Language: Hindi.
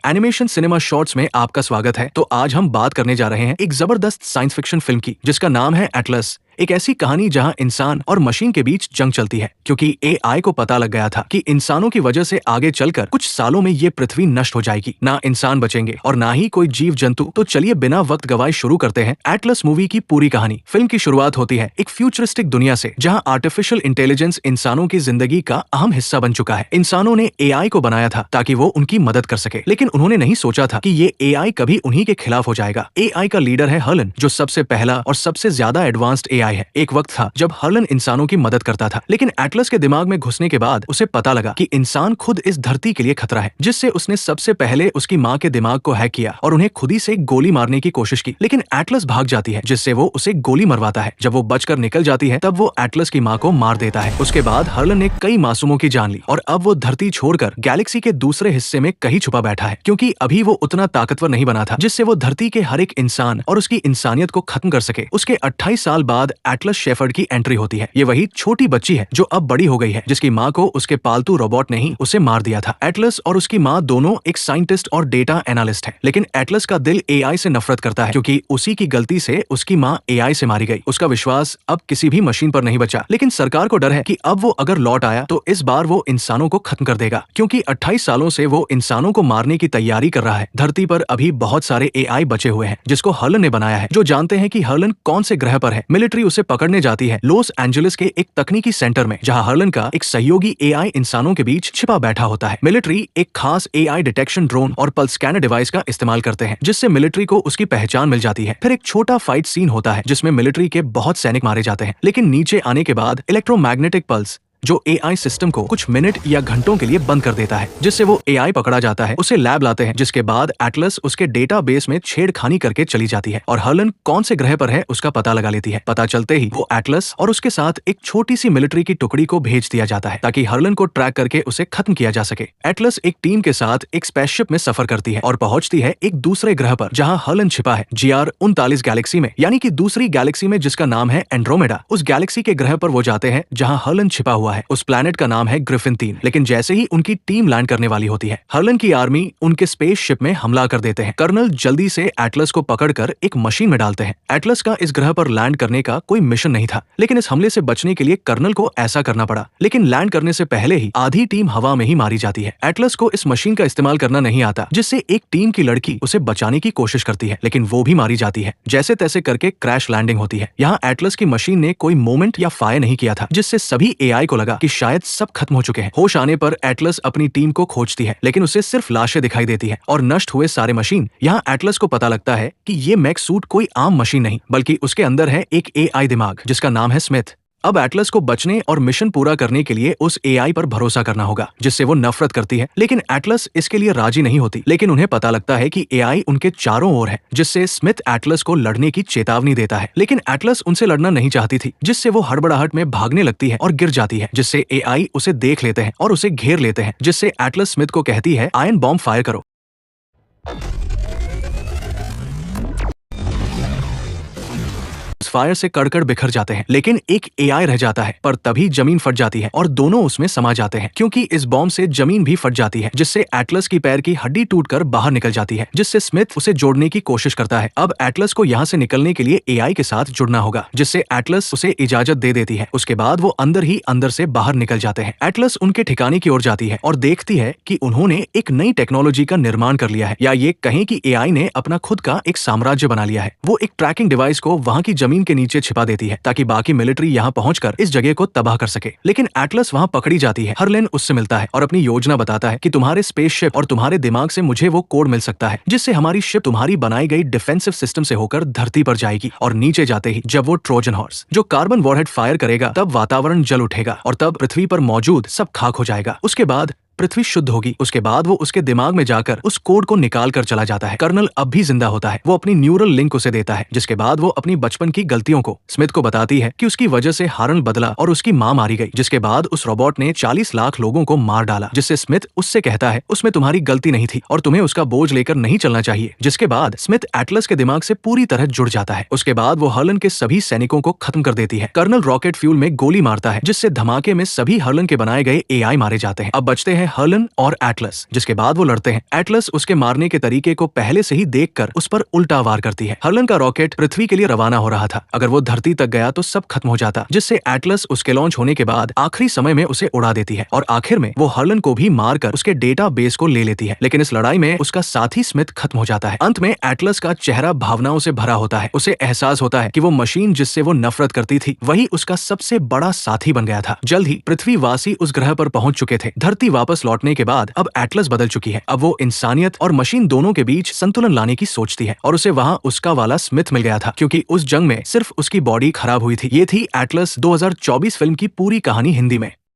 एनिमेशन सिनेमा शॉर्ट्स में आपका स्वागत है। तो आज हम बात करने जा रहे हैं एक जबरदस्त साइंस फिक्शन फिल्म की, जिसका नाम है एटलस। एक ऐसी कहानी जहां इंसान और मशीन के बीच जंग चलती है, क्योंकि एआई को पता लग गया था कि इंसानों की वजह से आगे चलकर कुछ सालों में ये पृथ्वी नष्ट हो जाएगी। ना इंसान बचेंगे और ना ही कोई जीव जंतु। तो चलिए बिना वक्त गवाए शुरू करते हैं एटलस मूवी की पूरी कहानी। फिल्म की शुरुआत होती है एक फ्यूचरिस्टिक दुनिया से, जहां आर्टिफिशियल इंटेलिजेंस इंसानों की जिंदगी का अहम हिस्सा बन चुका है। इंसानों ने एआई को बनाया था ताकि वो उनकी मदद कर सके, लेकिन उन्होंने नहीं सोचा था कि ये एआई कभी उन्हीं के खिलाफ हो जाएगा। एआई का लीडर है हर्लन, जो सबसे पहला और सबसे ज्यादा एडवांस्ड एआई है। एक वक्त था जब हर्लन इंसानों की मदद करता था, लेकिन एटलस के दिमाग में घुसने के बाद उसे पता लगा कि इंसान खुद इस धरती के लिए खतरा है, जिससे उसने सबसे पहले उसकी माँ के दिमाग को हैक किया और उन्हें खुद ही से गोली मारने की कोशिश की। लेकिन एटलस भाग जाती है, जिससे वो उसे गोली मरवाता है। जब वो बचकर निकल जाती है, तब वो एटलस की माँ को मार देता है। उसके बाद हर्लन ने कई मासूमों की जान ली और अब वो धरती छोड़कर गैलेक्सी के दूसरे हिस्से में कहीं छुपा बैठा है, क्योंकि अभी वो उतना ताकतवर नहीं बना था जिससे वो धरती के हर एक इंसान और उसकी इंसानियत को खत्म कर सके। उसके 28 साल बाद एटलस शेफर्ड की एंट्री होती है। ये वही छोटी बच्ची है जो अब बड़ी हो गई है, जिसकी माँ को उसके पालतू रोबोट ने ही उसे मार दिया था। एटलस और उसकी माँ दोनों एक साइंटिस्ट और डेटा एनालिस्ट है, लेकिन एटलस का दिल एआई से नफरत करता है, क्योंकि उसी की गलती से उसकी माँ एआई से मारी गई। उसका विश्वास अब किसी भी मशीन पर नहीं बचा, लेकिन सरकार को डर है कि अब वो अगर लौट आया तो इस बार वो इंसानों को खत्म कर देगा, क्योंकि 28 सालों से वो इंसानों को मारने की तैयारी कर रहा है। धरती पर अभी बहुत सारे एआई बचे हुए हैं, जिसको हर्लन ने बनाया है, जो जानते हैं कि हर्लन कौन से ग्रह पर है। मिलिट्री उसे पकड़ने जाती है लॉस एंजलिस के एक तकनीकी सेंटर में, जहां हर्लन का एक सहयोगी एआई इंसानों के बीच छिपा बैठा होता है। मिलिट्री एक खास एआई डिटेक्शन ड्रोन और पल्स स्कैनर डिवाइस का इस्तेमाल करते हैं, जिससे मिलिट्री को उसकी पहचान मिल जाती है। फिर एक छोटा फाइट सीन होता है, जिसमें मिलिट्री के बहुत सैनिक मारे जाते हैं, लेकिन नीचे आने के बाद इलेक्ट्रोमैग्नेटिक पल्स जो एआई सिस्टम को कुछ मिनट या घंटों के लिए बंद कर देता है, जिससे वो एआई पकड़ा जाता है। उसे लैब लाते हैं, जिसके बाद एटलस उसके डेटाबेस में छेड़खानी करके चली जाती है और हर्लन कौन से ग्रह पर है उसका पता लगा लेती है। पता चलते ही वो एटलस और उसके साथ एक छोटी सी मिलिट्री की टुकड़ी को भेज दिया जाता है, ताकि हर्लन को ट्रैक करके उसे खत्म किया जा सके। एटलस एक टीम के साथ एक स्पेसशिप में सफर करती है और पहुंचती है एक दूसरे ग्रह पर, जहां हर्लन छिपा है, GR39 गैलेक्सी में, यानी कि दूसरी गैलेक्सी में, जिसका नाम है एंड्रोमेडा। उस गैलेक्सी के ग्रह पर वो जाते हैं जहां हर्लन छिपा हुआ है। उस प्लैनेट का नाम है ग्रिफिन 3। लेकिन जैसे ही उनकी टीम लैंड करने वाली होती है, हर्लन की आर्मी उनके स्पेसशिप में हमला कर देते हैं। कर्नल जल्दी से एटलस को पकड़कर एक मशीन में डालते हैं। एटलस का इस ग्रह पर लैंड करने का कोई मिशन नहीं था, लेकिन इस हमले से बचने के लिए कर्नल को ऐसा करना पड़ा। लेकिन लैंड करने से पहले ही आधी टीम हवा में ही मारी जाती है। एटलस को इस मशीन का इस्तेमाल करना नहीं आता, जिससे एक टीम की लड़की उसे बचाने की कोशिश करती है, लेकिन वो भी मारी जाती है। जैसे तैसे करके क्रैश लैंडिंग होती है। यहाँ एटलस की मशीन ने कोई मूवमेंट या फायर नहीं किया था, जिससे सभी एआई को लगा कि शायद सब खत्म हो चुके हैं। होश आने पर एटलस अपनी टीम को खोजती है, लेकिन उसे सिर्फ लाशें दिखाई देती है और नष्ट हुए सारे मशीन। यहाँ एटलस को पता लगता है कि ये मैक सूट कोई आम मशीन नहीं, बल्कि उसके अंदर है एक एआई दिमाग, जिसका नाम है स्मिथ। अब एटलस को बचने और मिशन पूरा करने के लिए उस एआई पर भरोसा करना होगा, जिससे वो नफरत करती है। लेकिन एटलस इसके लिए राजी नहीं होती। लेकिन उन्हें पता लगता है कि एआई उनके चारों ओर है, जिससे स्मिथ एटलस को लड़ने की चेतावनी देता है। लेकिन एटलस उनसे लड़ना नहीं चाहती थी, जिससे वो हड़बड़ाहट में भागने लगती है और गिर जाती है, जिससे एआई उसे देख लेते हैं और उसे घेर लेते हैं, जिससे एटलस स्मिथ को कहती है आयरन बॉम्ब फायर करो। फायर से कड़कड़ बिखर जाते हैं, लेकिन एक एआई रह जाता है। पर तभी जमीन फट जाती है और दोनों उसमें समा जाते हैं, क्योंकि इस बॉम्ब से जमीन भी फट जाती है, जिससे एटलस की पैर की हड्डी टूटकर बाहर निकल जाती है, जिससे स्मिथ उसे जोड़ने की कोशिश करता है। अब एटलस को यहाँ से निकलने के लिए एआई के साथ जुड़ना होगा, जिससे एटलस उसे इजाजत दे देती है। उसके बाद वो अंदर ही अंदर से बाहर निकल जाते हैं। एटलस उनके ठिकाने की ओर जाती है और देखती है कि उन्होंने एक नई टेक्नोलॉजी का निर्माण कर लिया है, या ये कहें कि एआई ने अपना खुद का एक साम्राज्य बना लिया है। वो एक ट्रैकिंग डिवाइस को वहाँ की जमीन के नीचे छिपा देती है, ताकि बाकी मिलिट्री यहाँ पहुंचकर इस जगह को तबाह कर सके। लेकिन एटलस वहाँ पकड़ी जाती है। हर्लन उससे मिलता है और अपनी योजना बताता है कि तुम्हारे स्पेसशिप और तुम्हारे दिमाग से मुझे वो कोड मिल सकता है, जिससे हमारी शिप तुम्हारी बनाई गई डिफेंसिव सिस्टम से होकर धरती पर जाएगी। और नीचे जाते ही जब वो ट्रोजन हॉर्स जो कार्बन वॉरहेड फायर करेगा, तब वातावरण जल उठेगा और तब पृथ्वी पर मौजूद सब खाक हो जाएगा। उसके बाद पृथ्वी शुद्ध होगी। उसके बाद वो उसके दिमाग में जाकर उस कोड को निकाल कर चला जाता है। कर्नल अब भी जिंदा होता है। वो अपनी न्यूरल लिंक उसे देता है, जिसके बाद वो अपनी बचपन की गलतियों को स्मिथ को बताती है कि उसकी वजह से हारन बदला और उसकी माँ मारी गई। जिसके बाद उस रोबोट ने 40 लाख लोगों को मार डाला, जिससे स्मिथ उससे कहता है उसमें तुम्हारी गलती नहीं थी और तुम्हें उसका बोझ लेकर नहीं चलना चाहिए। जिसके बाद स्मिथ एटलस के दिमाग से पूरी तरह जुड़ जाता है। उसके बाद वो हर्लन के सभी सैनिकों को खत्म कर देती है। कर्नल रॉकेट फ्यूल में गोली मारता है, जिससे धमाके में सभी हर्लन के बनाए गए एआई मारे जाते हैं। अब बचते हैं है हर्लन और एटलस, जिसके बाद वो लड़ते हैं। एटलस उसके मारने के तरीके को पहले से ही देखकर उस पर उल्टा वार करती है। हर्लन का रॉकेट पृथ्वी के लिए रवाना हो रहा था। अगर वो धरती तक गया तो सब खत्म हो जाता, जिससे एटलस उसके लॉन्च होने के बाद आखिरी समय में उसे उड़ा देती है और आखिर में वो हर्लन को भी मारकर उसके डेटा बेस को ले लेती है। लेकिन इस लड़ाई में उसका साथी स्मिथ खत्म हो जाता है। अंत में एटलस का चेहरा भावनाओं से भरा होता है। उसे एहसास होता है कि वो मशीन जिससे वो नफरत करती थी वही उसका सबसे बड़ा साथी बन गया था। जल्द ही पृथ्वीवासी उस ग्रह पर पहुंच चुके थे। धरती वापस लौटने के बाद अब एटलस बदल चुकी है। अब वो इंसानियत और मशीन दोनों के बीच संतुलन लाने की सोचती है और उसे वहां उसका वाला स्मिथ मिल गया था, क्योंकि उस जंग में सिर्फ उसकी बॉडी खराब हुई थी। ये थी एटलस 2024 फिल्म की पूरी कहानी हिंदी में।